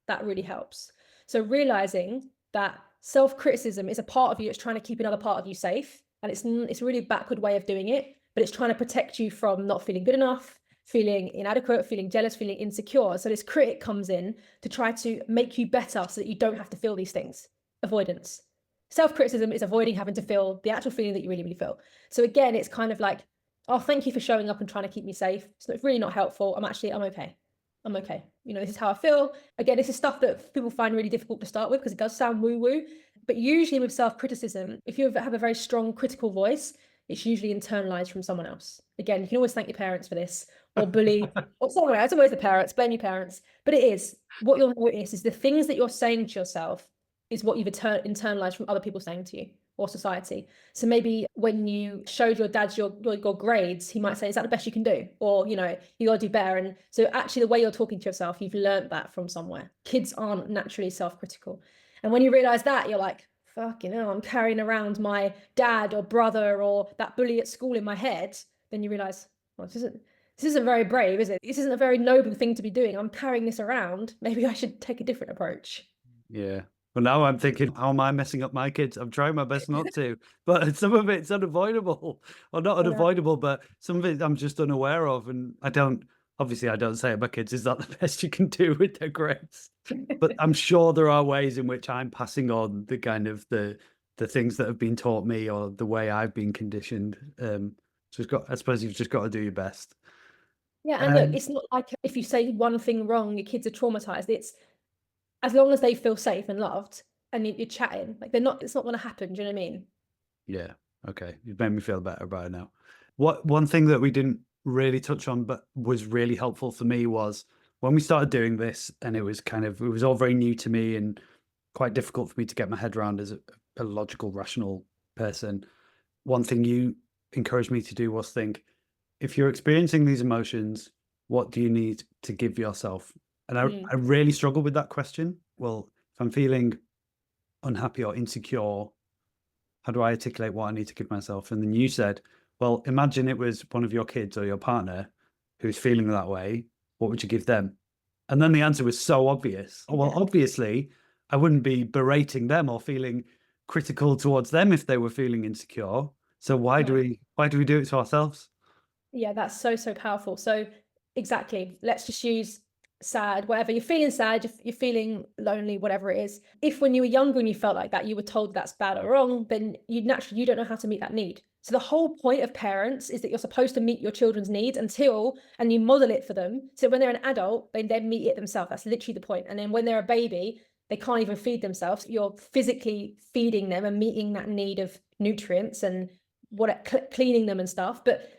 [SPEAKER 2] that really helps. So realizing that self-criticism is a part of you that's trying to keep another part of you safe, and it's a really backward way of doing it, but it's trying to protect you from not feeling good enough, feeling inadequate, feeling jealous, feeling insecure. So this critic comes in to try to make you better so that you don't have to feel these things. Avoidance. Self-criticism is avoiding having to feel the actual feeling that you really, really feel. So again, it's kind of like, oh, thank you for showing up and trying to keep me safe. So it's really not helpful. I'm okay. I'm okay. This is how I feel. Again, this is stuff that people find really difficult to start with because it does sound woo-woo. But usually with self-criticism, if you have a very strong critical voice, it's usually internalized from someone else. Again, you can always thank your parents for this or bully or someone else. It's always the parents, blame your parents. But it is, what you'll notice is the things that you're saying to yourself is what you've internalized from other people saying to you or society. So maybe when you showed your dad your grades, he might say, is that the best you can do? Or, you gotta do better. And so actually the way you're talking to yourself, you've learned that from somewhere. Kids aren't naturally self-critical. And when you realize that, you're like, fucking hell, I'm carrying around my dad or brother or that bully at school in my head. Then you realize, well, this isn't very brave, is it? This isn't a very noble thing to be doing. I'm carrying this around. Maybe I should take a different approach.
[SPEAKER 1] Yeah. Well, now I'm thinking, how am I messing up my kids? I'm trying my best not to, but some of it's unavoidable, or not
[SPEAKER 2] You know?
[SPEAKER 1] unavoidable, but some of it I'm just unaware of, and obviously, I don't say it. My kids, is that the best you can do with their grades? But I'm sure there are ways in which I'm passing on the kind of the things that have been taught me or the way I've been conditioned. So I suppose you've just got to do your best.
[SPEAKER 2] Yeah, and look,
[SPEAKER 1] Um,
[SPEAKER 2] it's not like if you say one thing wrong, your kids are traumatized. It's as long as they feel safe and loved and you're chatting, like it's not going to happen. Do you know what I mean?
[SPEAKER 1] Yeah. Okay. You've made me feel better about it now. One thing that we didn't really touch on, but was really helpful for me was when we started doing this, and it was all very new to me and quite difficult for me to get my head around as a logical, rational person. One thing you encouraged me to do was think, if you're experiencing these emotions, what do you need to give yourself? And
[SPEAKER 2] Mm.
[SPEAKER 1] I really struggle with that question. Well, if I'm feeling unhappy or insecure, how do I articulate what I need to give myself? And then you said, well, imagine it was one of your kids or your partner who's feeling that way. What would you give them? And then the answer was so obvious. Oh, well,
[SPEAKER 2] Yeah.
[SPEAKER 1] obviously, I wouldn't be berating them or feeling critical towards them if they were feeling insecure. So
[SPEAKER 2] No.
[SPEAKER 1] why do we do it to ourselves?
[SPEAKER 2] Yeah, that's so, so powerful. So exactly, let's just use sad, whatever you're feeling sad, you're feeling lonely, whatever it is. If when you were younger and you felt like that, you were told that's bad or wrong, then you don't know how to meet that need. So the whole point of parents is that you're supposed to meet your children's needs and you model it for them. So when they're an adult, they then meet it themselves. That's literally the point. And then when they're a baby, they can't even feed themselves. You're physically feeding them and meeting that need of nutrients and cleaning them and stuff. But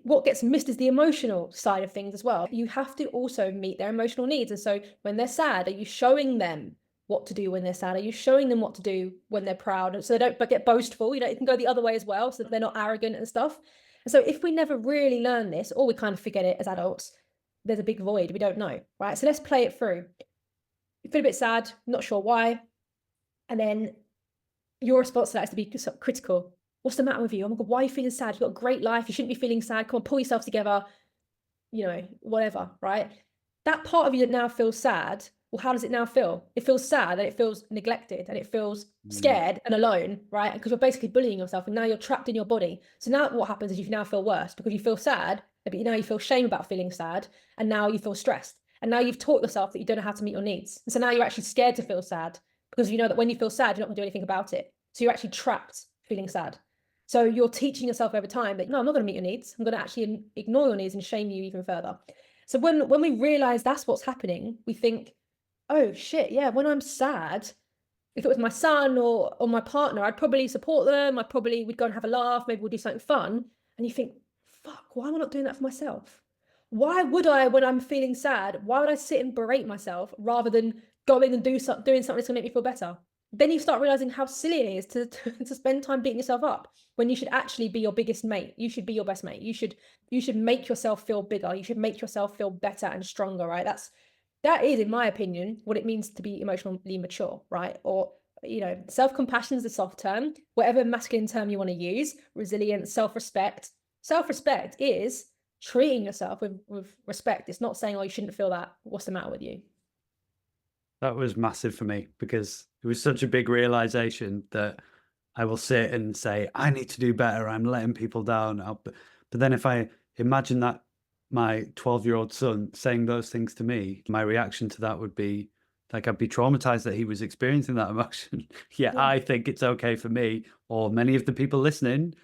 [SPEAKER 2] what gets missed is the emotional side of things as well. You have to also meet their emotional needs. And so when they're sad, are you showing them what to do when they're sad? Are you showing them what to do when they're proud? So they don't get boastful. It can go the other way as well, so that they're not arrogant and stuff. And so if we never really learn this, or we kind of forget it as adults, there's a big void. We don't know, right? So let's play it through. You feel a bit sad, not sure why. And then your response to that is to be critical. What's the matter with you? Oh my God, why are you feeling sad? You've got a great life. You shouldn't be feeling sad. Come on, pull yourself together. Whatever, right? That part of you that now feels sad, well, how does it now feel? It feels sad and it feels neglected and it feels scared and alone, right? Because you're basically bullying yourself and now you're trapped in your body. So now what happens is you now feel worse because you feel sad, but now you feel shame about feeling sad and now you feel stressed. And now you've taught yourself that you don't know how to meet your needs. And so now you're actually scared to feel sad because you know that when you feel sad, you're not gonna do anything about it. So you're actually trapped feeling sad. So you're teaching yourself over time that, no, I'm not going to meet your needs. I'm going to actually ignore your needs and shame you even further. So when we realize that's what's happening, we think, oh shit, yeah, when I'm sad, if it was my son or my partner, I'd probably support them. We'd go and have a laugh. Maybe we'll do something fun. And you think, fuck, why am I not doing that for myself? Why would I, when I'm feeling sad, why would I sit and berate myself rather than going and doing something that's going to make me feel better? Then you start realizing how silly it is to spend time beating yourself up when you should actually be your biggest mate. You should be your best mate. You should make yourself feel bigger. You should make yourself feel better and stronger, right? That is, in my opinion, what it means to be emotionally mature, right? Or, self-compassion is the soft term, whatever masculine term you want to use, resilience, self-respect. Self-respect is treating yourself with respect. It's not saying, oh, you shouldn't feel that. What's the matter with you?
[SPEAKER 1] That was massive for me because it was such a big realization that I will sit and say, I need to do better. I'm letting people down. But then if I imagine that my 12-year-old son saying those things to me, my reaction to that would be like, I'd be traumatized that he was experiencing that emotion. Yeah,
[SPEAKER 2] Yeah.
[SPEAKER 1] I think it's okay for me, or many of the people listening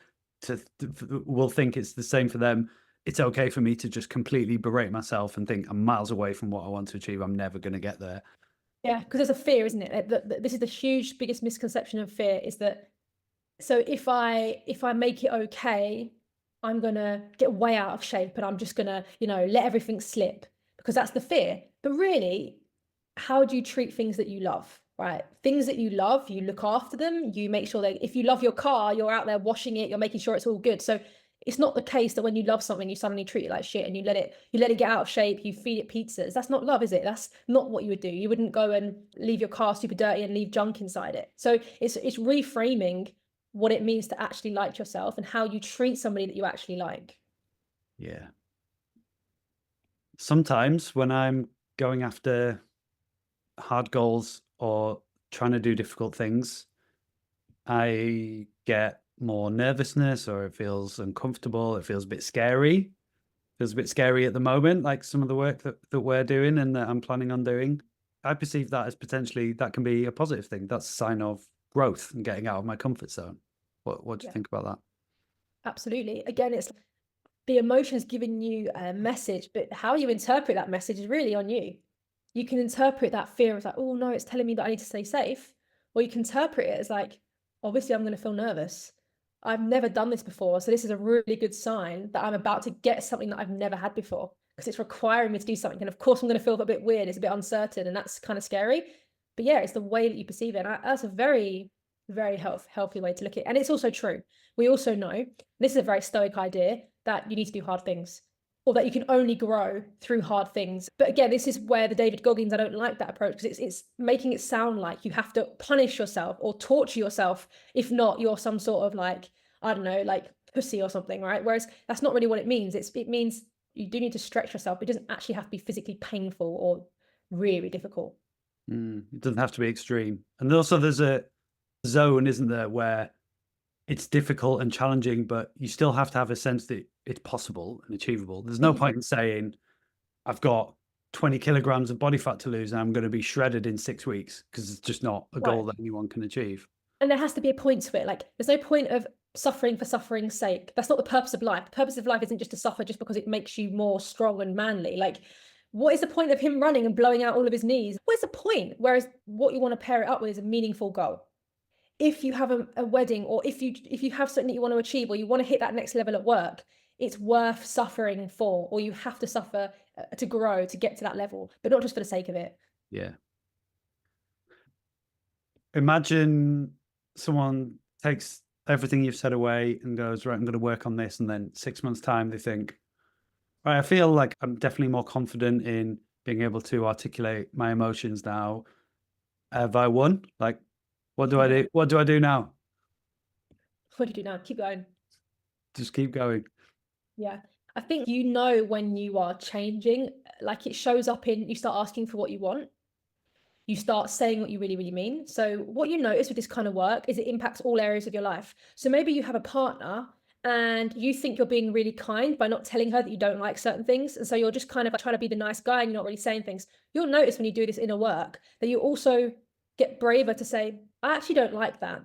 [SPEAKER 1] will think it's the same for them. It's okay for me to just completely berate myself and think I'm miles away from what I want to achieve. I'm never going to get there.
[SPEAKER 2] Yeah, because there's a fear, isn't it? This is the biggest misconception of fear is that, so if I make it okay, I'm gonna get way out of shape and I'm just gonna, let everything slip because that's the fear. But really, how do you treat things that you love, right? Things that you love, you look after them, you make sure that if you love your car, you're out there washing it, you're making sure it's all good. So it's not the case that when you love something, you suddenly treat it like shit and you let it get out of shape, you feed it pizzas. That's not love, is it? That's not what you would do. You wouldn't go and leave your car super dirty and leave junk inside it. So it's reframing what it means to actually like yourself and how you treat somebody that you actually like.
[SPEAKER 1] Yeah. Sometimes when I'm going after hard goals or trying to do difficult things, I get more nervousness or it feels uncomfortable. It feels a bit scary. It feels a bit scary at the moment, like some of the work that we're doing and that I'm planning on doing. I perceive that as potentially that can be a positive thing. That's a sign of growth and getting out of my comfort zone. What do you
[SPEAKER 2] Yeah,
[SPEAKER 1] think about that?
[SPEAKER 2] absolutely. Again, it's the emotions giving you a message, but how you interpret that message is really on you. You can interpret that fear as like, oh no, it's telling me that I need to stay safe. Or you can interpret it as like, obviously I'm going to feel nervous. I've never done this before. So this is a really good sign that I'm about to get something that I've never had before because it's requiring me to do something. And of course I'm going to feel a bit weird. It's a bit uncertain and that's kind of scary. But yeah, it's the way that you perceive it. And that's a very, very healthy way to look at it. And it's also true. We also know, this is a very stoic idea, that you need to do hard things or that you can only grow through hard things. But again, this is where the David Goggins, I don't like that approach because it's making it sound like you have to punish yourself or torture yourself. If not, you're some sort of like, I don't know, like pussy or something, right? Whereas that's not really what it means. It means You do need to stretch yourself, but it doesn't actually have to be physically painful or really difficult.
[SPEAKER 1] It doesn't have to be extreme. And also there's a zone, isn't there, where it's difficult and challenging, but you still have to have a sense that it's possible and achievable. There's no point in saying, I've got 20 kilograms of body fat to lose and I'm going to be shredded in 6 weeks, because it's just not a goal
[SPEAKER 2] Right.
[SPEAKER 1] that anyone can achieve.
[SPEAKER 2] And there has to be a point to it. Like, there's no point of suffering for suffering's sake. That's not the purpose of life. The purpose of life isn't just to suffer just because it makes you more strong and manly. Like, what is the point of him running and blowing out all of his knees? What's the point? Whereas what you want to pair it up with is a meaningful goal. If you have a wedding, or if you have something that you want to achieve, or you want to hit that next level at work, it's worth suffering for, or you have to suffer to grow, to get to that level, but not just for the sake of it.
[SPEAKER 1] Yeah. Imagine someone takes everything you've said away and goes, right, I'm going to work on this. And then 6 months' time, they think, right, I feel like I'm definitely more confident in being able to articulate my emotions now. Have I won? Like, what do I do? What do I do now?
[SPEAKER 2] What do you do now? Keep going.
[SPEAKER 1] Just keep going.
[SPEAKER 2] Yeah. I think you know when you are changing, like it shows up in you start asking for what you want. You start saying what you really, really mean. So what you notice with this kind of work is it impacts all areas of your life. So maybe you have a partner and you think you're being really kind by not telling her that you don't like certain things. And so you're just kind of trying to be the nice guy and you're not really saying things. You'll notice when you do this inner work that you also get braver to say, I actually don't like that.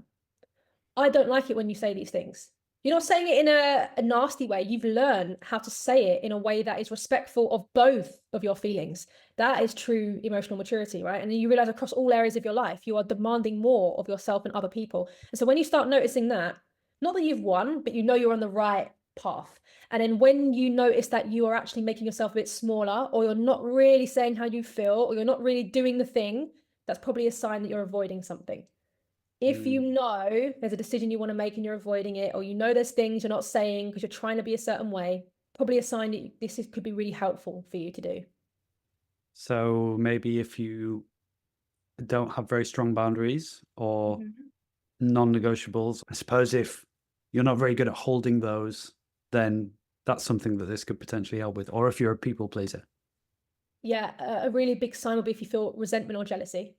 [SPEAKER 2] I don't like it when you say these things. You're not saying it in a nasty way. You've learned how to say it in a way that is respectful of both of your feelings. That is true emotional maturity, right? And then you realize across all areas of your life, you are demanding more of yourself and other people. And so when you start noticing that, not that you've won, but you know you're on the right path. And then when you notice that you are actually making yourself a bit smaller, or you're not really saying how you feel, or you're not really doing the thing, that's probably a sign that you're avoiding something. If you know there's a decision you want to make and you're avoiding it, or you know there's things you're not saying because you're trying to be a certain way, probably a sign that could be really helpful for you to do.
[SPEAKER 1] So maybe if you don't have very strong boundaries or non-negotiables, I suppose if you're not very good at holding those, then that's something that this could potentially help with. Or if you're a people pleaser.
[SPEAKER 2] Yeah, a really big sign will be if you feel resentment or jealousy.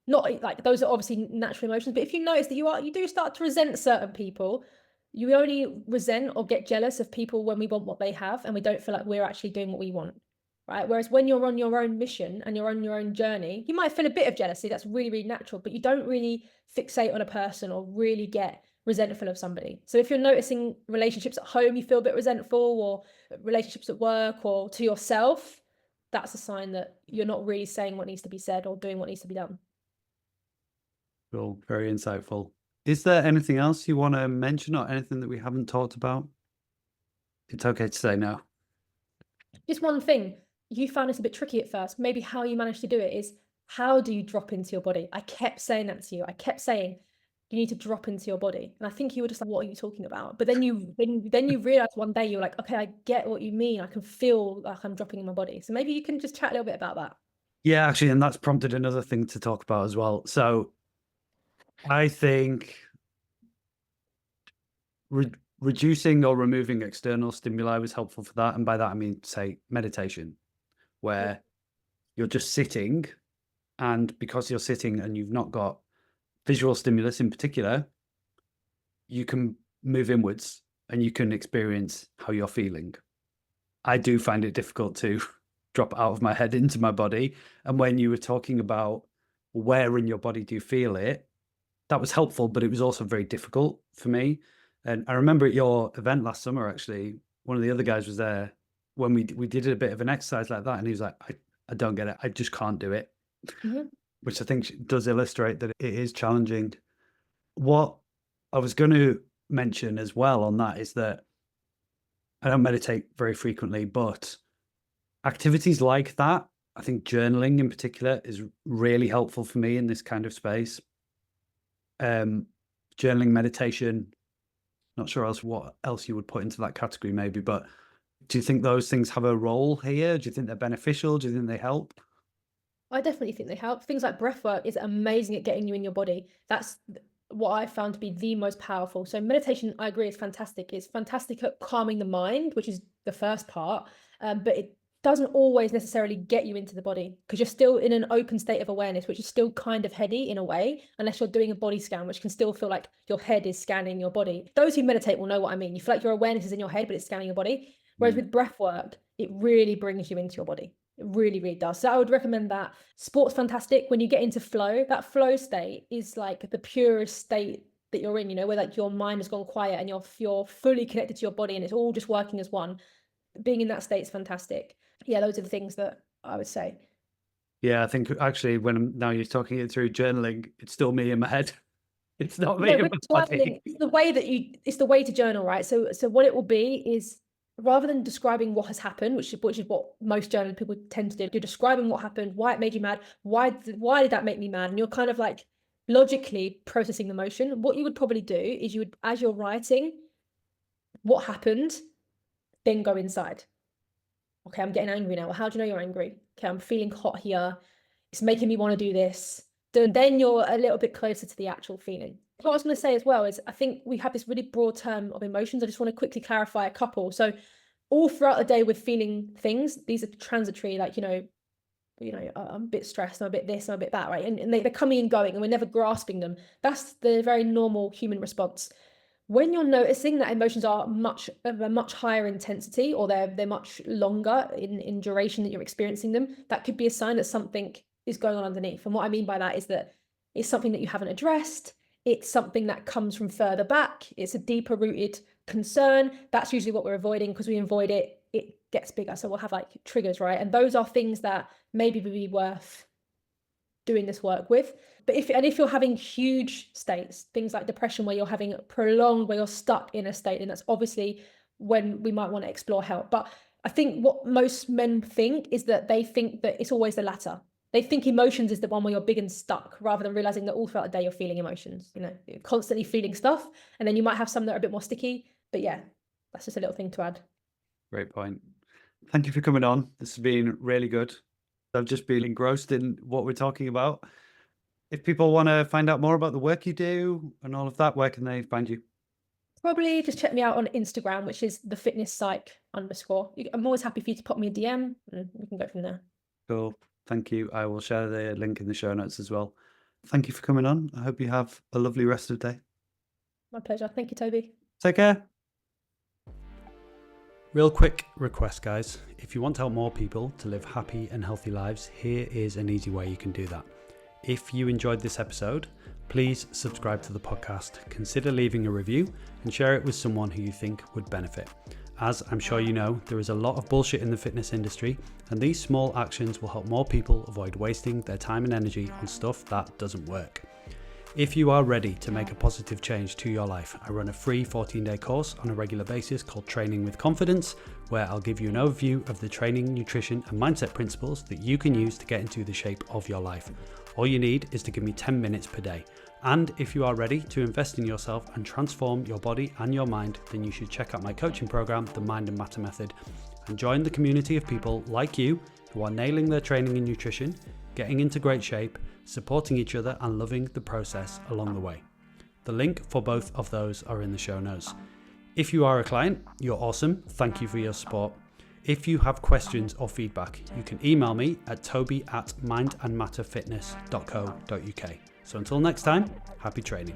[SPEAKER 2] Not like those are obviously natural emotions, but if you notice that you do start to resent certain people, you only resent or get jealous of people when we want what they have and we don't feel like we're actually doing what we want, right? Whereas when you're on your own mission and you're on your own journey, you might feel a bit of jealousy. That's really, really natural, but you don't really fixate on a person or really get resentful of somebody. So if you're noticing relationships at home, you feel a bit resentful, or relationships at work or to yourself, that's a sign that you're not really saying what needs to be said or doing what needs to be done.
[SPEAKER 1] Cool. Very insightful. Is there anything else you want to mention or anything that we haven't talked about? It's okay to say no.
[SPEAKER 2] Just one thing, you found this a bit tricky at first. Maybe how you managed to do it is, how do you drop into your body? I kept saying that to you. I kept saying, you need to drop into your body. And I think you were just like, what are you talking about? But then you realized one day, you were like, okay, I get what you mean. I can feel like I'm dropping in my body. So maybe you can just chat a little bit about that.
[SPEAKER 1] Yeah, actually, and that's prompted another thing to talk about as well. So I think reducing or removing external stimuli was helpful for that. And by that, I mean, say, meditation, where you're just sitting. And because you're sitting and you've not got visual stimulus in particular, you can move inwards and you can experience how you're feeling. I do find it difficult to drop out of my head into my body. And when you were talking about where in your body do you feel it, that was helpful, but it was also very difficult for me. And I remember at your event last summer, actually, one of the other guys was there when we did a bit of an exercise like that. And he was like, I don't get it. I just can't do it, which I think does illustrate that it is challenging. What I was going to mention as well on that is that I don't meditate very frequently, but activities like that, I think journaling in particular is really helpful for me in this kind of space. Journaling, meditation, not sure what else you would put into that category maybe, but do you think those things have a role here? Do you think they're beneficial? Do you think they help?
[SPEAKER 2] I definitely think they help. Things like breath work is amazing at getting you in your body. That's what I found to be the most powerful. So meditation, I agree, is fantastic. It's fantastic at calming the mind, which is the first part, but it doesn't always necessarily get you into the body because you're still in an open state of awareness, which is still kind of heady in a way, unless you're doing a body scan, which can still feel like your head is scanning your body. Those who meditate will know what I mean. You feel like your awareness is in your head, but it's scanning your body. Whereas with breath work, it really brings you into your body. It really, really does. So I would recommend that. Sport's fantastic. When you get into flow, that flow state is like the purest state that you're in, where like your mind has gone quiet and you're fully connected to your body and it's all just working as one. Being in that state is fantastic. Yeah, those are the things that I would say.
[SPEAKER 1] Yeah, I think actually now you're talking it through, journaling, it's still me in my head. It's not me in my body.
[SPEAKER 2] It's the way to journal, right? So what it will be is, rather than describing what has happened, which is what most journaling people tend to do, you're describing what happened, why it made you mad, why did that make me mad, and you're kind of like logically processing the emotion. What you would probably do is as you're writing what happened, then go inside. Okay, I'm getting angry now. Well, how do you know you're angry? Okay, I'm feeling hot here. It's making me want to do this. Then you're a little bit closer to the actual feeling. What I was going to say as well is, I think we have this really broad term of emotions. I just want to quickly clarify a couple. So all throughout the day we're feeling things. These are transitory, like, I'm a bit stressed, I'm a bit this, I'm a bit that, right? And they're coming and going and we're never grasping them. That's the very normal human response. When you're noticing that emotions are of a much higher intensity, or they're much longer in duration that you're experiencing them, that could be a sign that something is going on underneath. And what I mean by that is that it's something that you haven't addressed. It's something that comes from further back. It's a deeper rooted concern. That's usually what we're avoiding, because we avoid it, it gets bigger. So we'll have like triggers, right? And those are things that maybe would be worth doing this work with. But if you're having huge states, things like depression, where you're having prolonged, where you're stuck in a state, then that's obviously when we might want to explore help. But I think what most men think is that they think that it's always the latter. They think emotions is the one where you're big and stuck, rather than realizing that all throughout the day you're feeling emotions, you're constantly feeling stuff. And then you might have some that are a bit more sticky. But yeah, that's just a little thing to add.
[SPEAKER 1] Great point. Thank you for coming on. This has been really good. I've just been engrossed in what we're talking about. If people want to find out more about the work you do and all of that, where can they find you?
[SPEAKER 2] Probably just check me out on Instagram, which is thefitnesspsych_. I'm always happy for you to pop me a DM and we can go from there.
[SPEAKER 1] Cool. Thank you. I will share the link in the show notes as well. Thank you for coming on. I hope you have a lovely rest of the day.
[SPEAKER 2] My pleasure. Thank you, Toby.
[SPEAKER 1] Take care. Real quick request, guys. If you want to help more people to live happy and healthy lives, here is an easy way you can do that. If you enjoyed this episode, please subscribe to the podcast, consider leaving a review and share it with someone who you think would benefit. As I'm sure you know, there is a lot of bullshit in the fitness industry, and these small actions will help more people avoid wasting their time and energy on stuff that doesn't work. If you are ready to make a positive change to your life, I run a free 14-day course on a regular basis called Training with Confidence, where I'll give you an overview of the training, nutrition and mindset principles that you can use to get into the shape of your life. All you need is to give me 10 minutes per day. And if you are ready to invest in yourself and transform your body and your mind, then you should check out my coaching program, the Mind and Matter Method, and join the community of people like you who are nailing their training and nutrition, getting into great shape, supporting each other and loving the process along the way. The link for both of those are in the show notes. If you are a client, you're awesome. Thank you for your support. If you have questions or feedback, you can email me at toby@mindandmatterfitness.co.uk. So until next time, happy training.